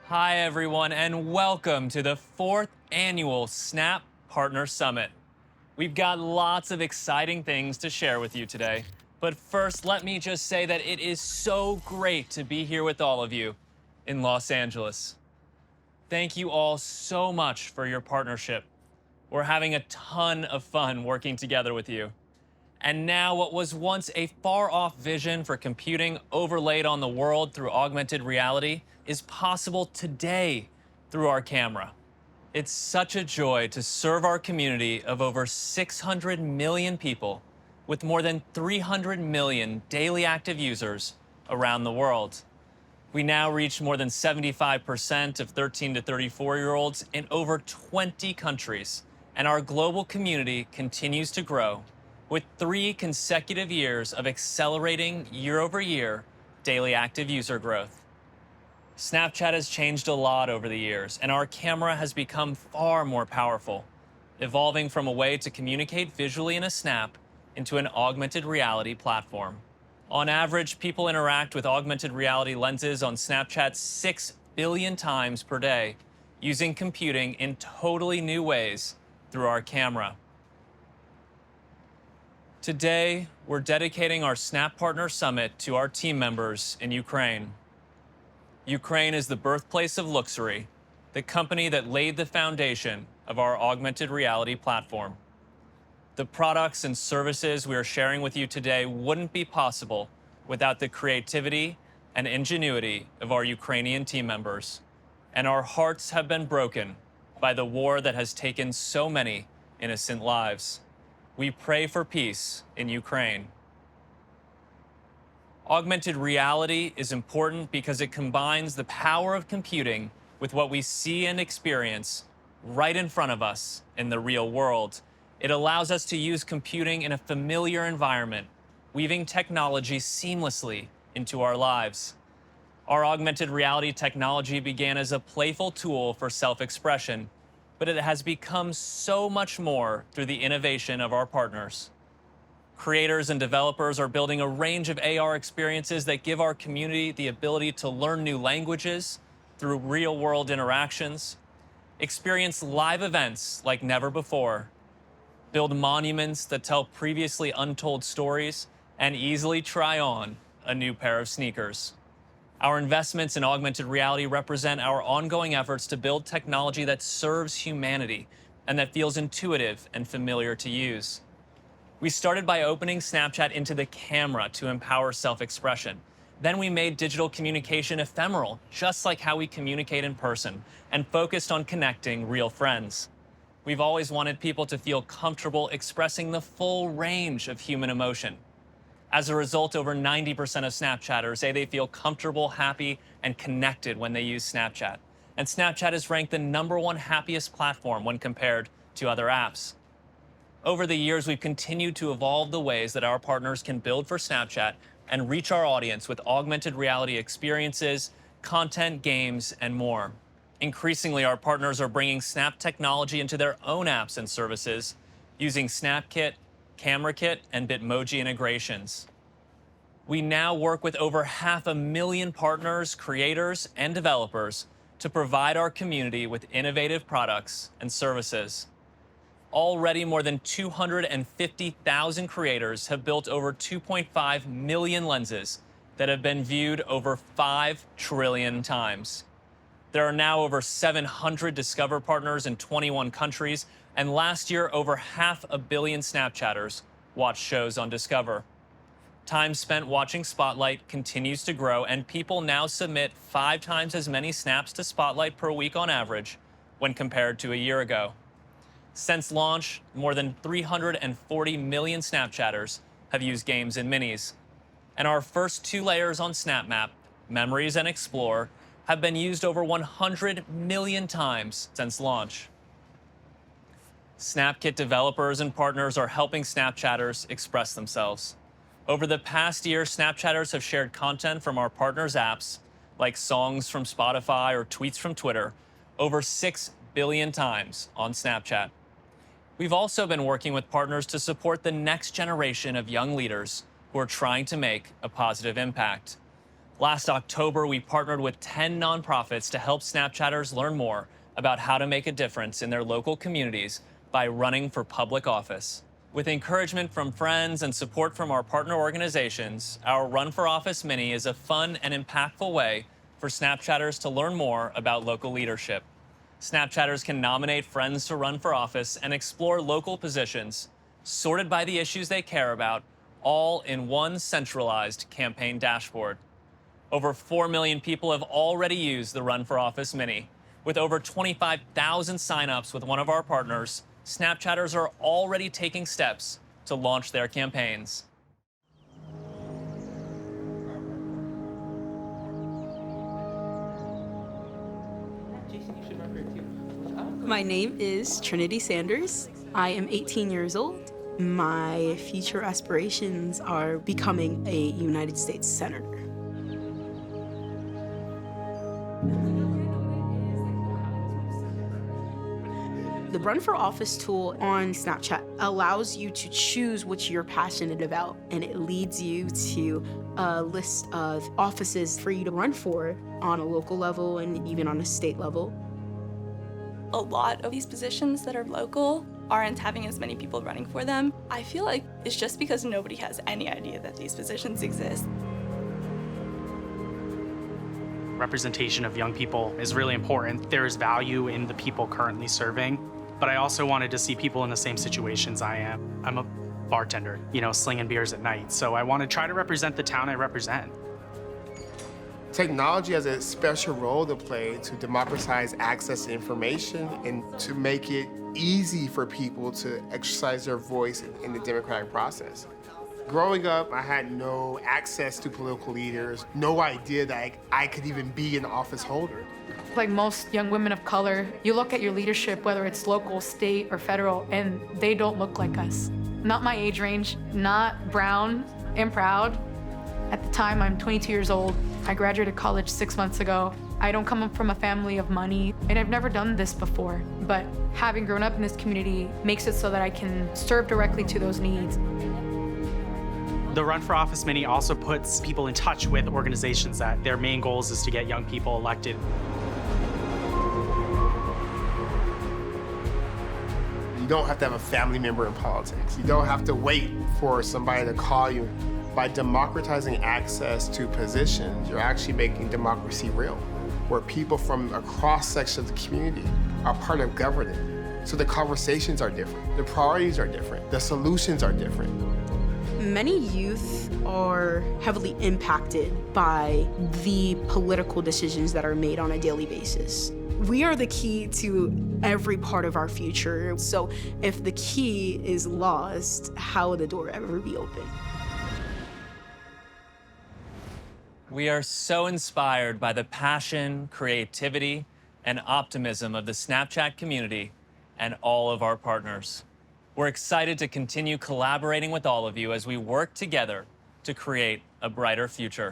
Hi, everyone, and welcome to the fourth annual Snap Partner Summit. We've got lots of exciting things to share with you today. But first, let me just say that it is so great to be here with all of you in Los Angeles. Thank you all so much for your partnership. We're having a ton of fun working together with you. And now, what was once a far off vision for computing overlaid on the world through augmented reality is possible today through our camera. It's such a joy to serve our community of over 600 million people with more than 300 million daily active users around the world. We now reach more than 75% of 13 to 34-year-olds in over 20 countries, and our global community continues to grow with 3 consecutive years of accelerating year-over-year daily active user growth. Snapchat has changed a lot over the years, and our camera has become far more powerful, evolving from a way to communicate visually in a snap into an augmented reality platform. On average, people interact with augmented reality lenses on Snapchat 6 billion times per day, using computing in totally new ways through our camera. Today, we're dedicating our Snap Partner Summit to our team members in Ukraine. Ukraine is the birthplace of Luxury, the company that laid the foundation of our augmented reality platform. The products and services we are sharing with you today wouldn't be possible without the creativity and ingenuity of our Ukrainian team members. And our hearts have been broken by the war that has taken so many innocent lives. We pray for peace in Ukraine. Augmented reality is important because it combines the power of computing with what we see and experience right in front of us in the real world. It allows us to use computing in a familiar environment, weaving technology seamlessly into our lives. Our augmented reality technology began as a playful tool for self-expression, but it has become so much more through the innovation of our partners. Creators and developers are building a range of AR experiences that give our community the ability to learn new languages through real-world interactions, experience live events like never before, build monuments that tell previously untold stories, and easily try on a new pair of sneakers. Our investments in augmented reality represent our ongoing efforts to build technology that serves humanity and that feels intuitive and familiar to use. We started by opening Snapchat into the camera to empower self-expression. Then we made digital communication ephemeral, just like how we communicate in person, and focused on connecting real friends. We've always wanted people to feel comfortable expressing the full range of human emotion. As a result, over 90% of Snapchatters say they feel comfortable, happy, and connected when they use Snapchat. And Snapchat is ranked the #1 happiest platform when compared to other apps. Over the years, we've continued to evolve the ways that our partners can build for Snapchat and reach our audience with augmented reality experiences, content, games, and more. Increasingly, our partners are bringing Snap technology into their own apps and services using SnapKit, Camera Kit, and Bitmoji integrations. We now work with over 500,000 partners, creators, and developers to provide our community with innovative products and services. Already, more than 250,000 creators have built over 2.5 million lenses that have been viewed over 5 trillion times. There are now over 700 Discover partners in 21 countries, and last year, over 500 million Snapchatters watched shows on Discover. Time spent watching Spotlight continues to grow, and people now submit 5 times as many snaps to Spotlight per week on average when compared to a year ago. Since launch, more than 340 million Snapchatters have used games and minis. And our first 2 layers on SnapMap, Memories and Explore, have been used over 100 million times since launch. SnapKit developers and partners are helping Snapchatters express themselves. Over the past year, Snapchatters have shared content from our partners' apps, like songs from Spotify or tweets from Twitter, over 6 billion times on Snapchat. We've also been working with partners to support the next generation of young leaders who are trying to make a positive impact. Last October, we partnered with 10 nonprofits to help Snapchatters learn more about how to make a difference in their local communities by running for public office. With encouragement from friends and support from our partner organizations, our Run for Office Mini is a fun and impactful way for Snapchatters to learn more about local leadership. Snapchatters can nominate friends to run for office and explore local positions, sorted by the issues they care about, all in one centralized campaign dashboard. Over 4 million people have already used the Run for Office Mini. With over 25,000 signups with one of our partners, Snapchatters are already taking steps to launch their campaigns. My name is Trinity Sanders. I am 18 years old. My future aspirations are becoming a United States Senator. The Run for Office tool on Snapchat allows you to choose what you're passionate about, and it leads you to a list of offices for you to run for on a local level and even on a state level. A lot of these positions that are local aren't having as many people running for them. I feel like it's just because nobody has any idea that these positions exist. Representation of young people is really important. There is value in the people currently serving, but I also wanted to see people in the same situations I am. I'm a bartender, slinging beers at night, so I want to try to represent the town I represent. Technology has a special role to play to democratize access to information and to make it easy for people to exercise their voice in the democratic process. Growing up, I had no access to political leaders, no idea that I could even be an office holder. Like most young women of color, you look at your leadership, whether it's local, state, or federal, and they don't look like us. Not my age range, not brown and proud. At the time, I'm 22 years old. I graduated college 6 months ago. I don't come from a family of money, and I've never done this before. But having grown up in this community makes it so that I can serve directly to those needs. The Run for Office Mini also puts people in touch with organizations that their main goals is to get young people elected. You don't have to have a family member in politics. You don't have to wait for somebody to call you. By democratizing access to positions, you're actually making democracy real, where people from across sections of the community are part of governing. So the conversations are different, the priorities are different, the solutions are different. Many youth are heavily impacted by the political decisions that are made on a daily basis. We are the key to every part of our future. So if the key is lost, how will the door ever be open? We are so inspired by the passion, creativity, and optimism of the Snapchat community and all of our partners. We're excited to continue collaborating with all of you as we work together to create a brighter future.